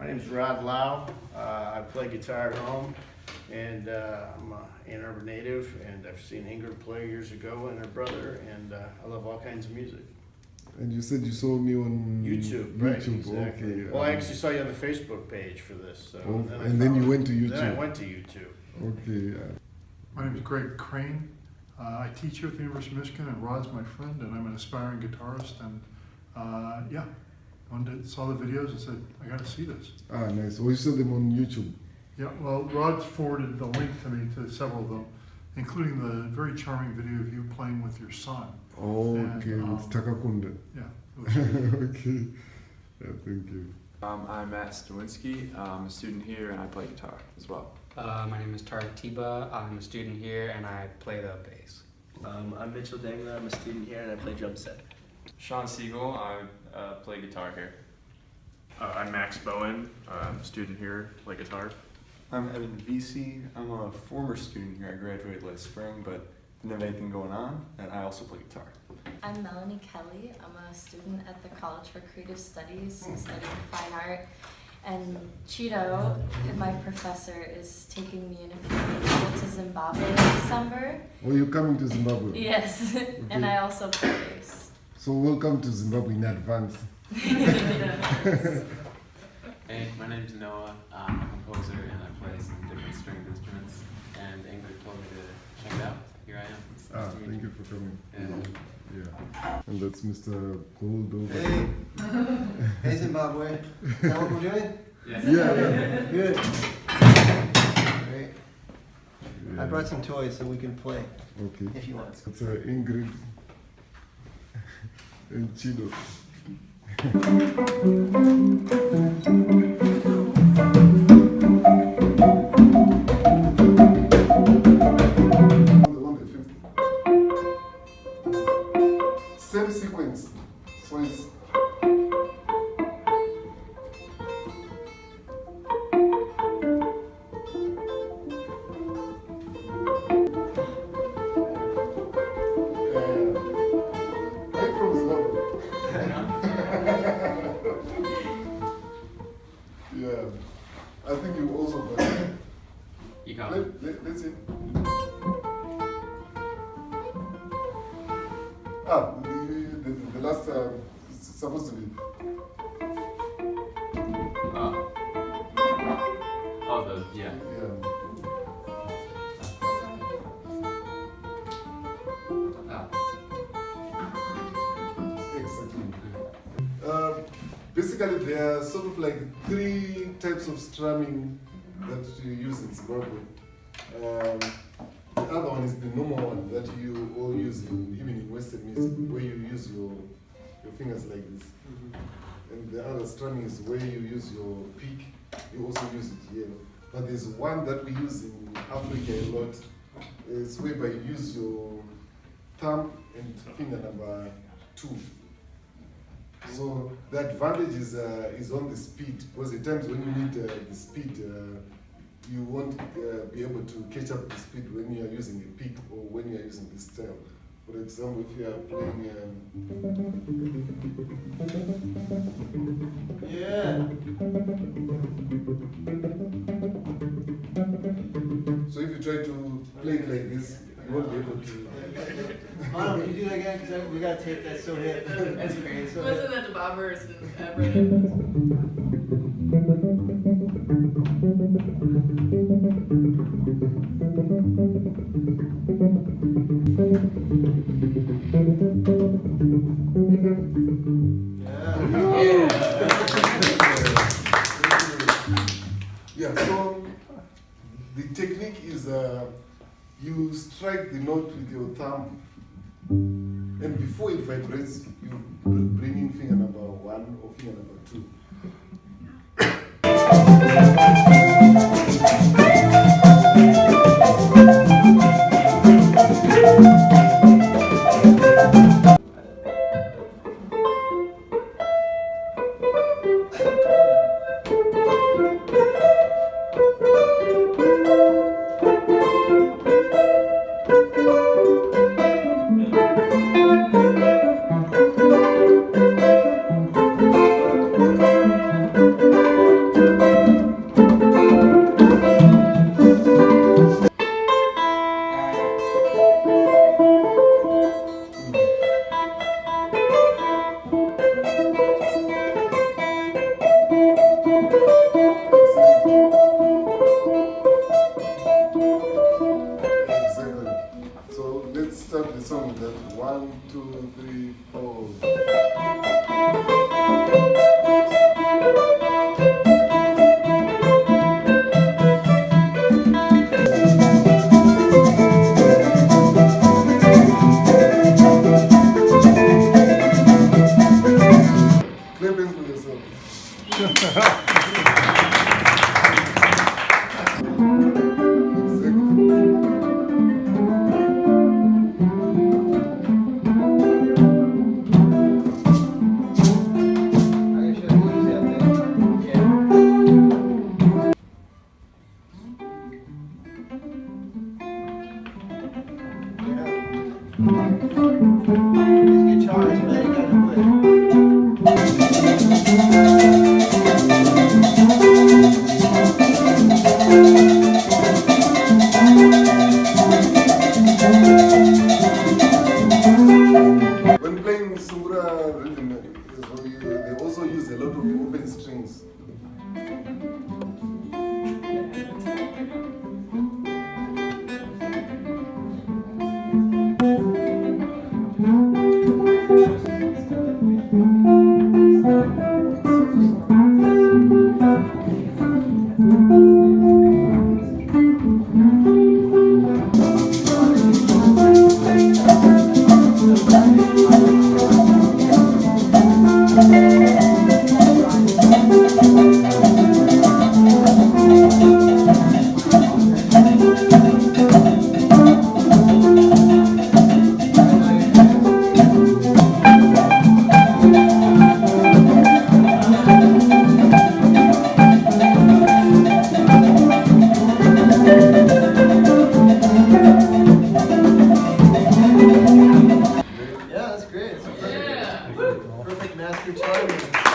My name is Rod Lau. I play guitar at home, and I'm an Ann Arbor native, and I've seen Ingrid play years ago and her brother, and I love all kinds of music. And you said you saw me on YouTube, right? Exactly. Okay. Well, I actually saw you on the Facebook page for this. So then you went to YouTube. Then I went to YouTube. Okay. My name is Greg Crane. I teach here at the University of Michigan, and Rod's my friend, and I'm an aspiring guitarist. And yeah, one day saw the videos and said, I got to see this. Ah, nice. Well, you saw them on YouTube. Yeah, well, Rod forwarded the link to me to several of them, including the very charming video of you playing with your son. Oh, okay, with Takakunda. Yeah. It was great. Okay. Yeah, thank you. I'm Matt Stawinski. I'm a student here and I play guitar as well. My name is Tarek Tiba. I'm a student here and I play the bass. I'm Mitchell Dangler. I'm a student here and I play drum set. Sean Siegel. I play guitar here. I'm Max Bowen. I'm a student here, play guitar. I'm Evan VC. I'm a former student here. I graduated last spring, but didn't have anything going on, and I also play guitar. I'm Melanie Kelly. I'm a student at the College for Creative Studies, studying fine art. And Cheeto, my professor, is taking me in a few weeks to Zimbabwe in December. Oh, you're coming to Zimbabwe? Yes, Okay. and I also play bass. So welcome to Zimbabwe in advance. Yes. Hey, my name's Noah. I'm a composer and I play some different stringed instruments. And Ingrid told me to check it out. Here I am. It's nice to meet Thank you. you for coming. Yeah. Yeah. And that's Mr. Gold over Hey, hey Zimbabwe. Is that what we're doing? Yes. Yeah. Good. Great. I brought some toys so we can play Okay. if you want. That's Ingrid and Chido. Same sequence. So it's I'm from Zimbabwe. Yeah. I think you also got it. You got it. Let's see. The last it's supposed to be. Oh, yeah. Yeah. Exactly. Basically, there are sort of like 3 types of strumming that you use in Zimbabwe. The other one is the normal one that you all use even in Western music, where you use your fingers like this. And the other strumming is where you use your pick. You also use it here. But there's one that we use in Africa a lot. It's whereby you use your thumb and finger number 2. So the advantage is on the speed, because at times when you need the speed, you won't be able to catch up the speed when you are using a pick or when you are using this style. For example, if you are playing, Yeah. so if you try to play it like this, you won't be able to. Mom, can you do that again? Because we got to tape that so hit. That's crazy. So Wasn't that the bobbers and Brennan? Yeah, so the technique is you strike the note with your thumb, and before it vibrates, you bring in finger number 1 or finger number 2. I should use that thing. These guitars, man, you gotta play. When playing Sungura rhythm, they also use a lot of open strings. Yeah, that's great. Yeah. Perfect master timing.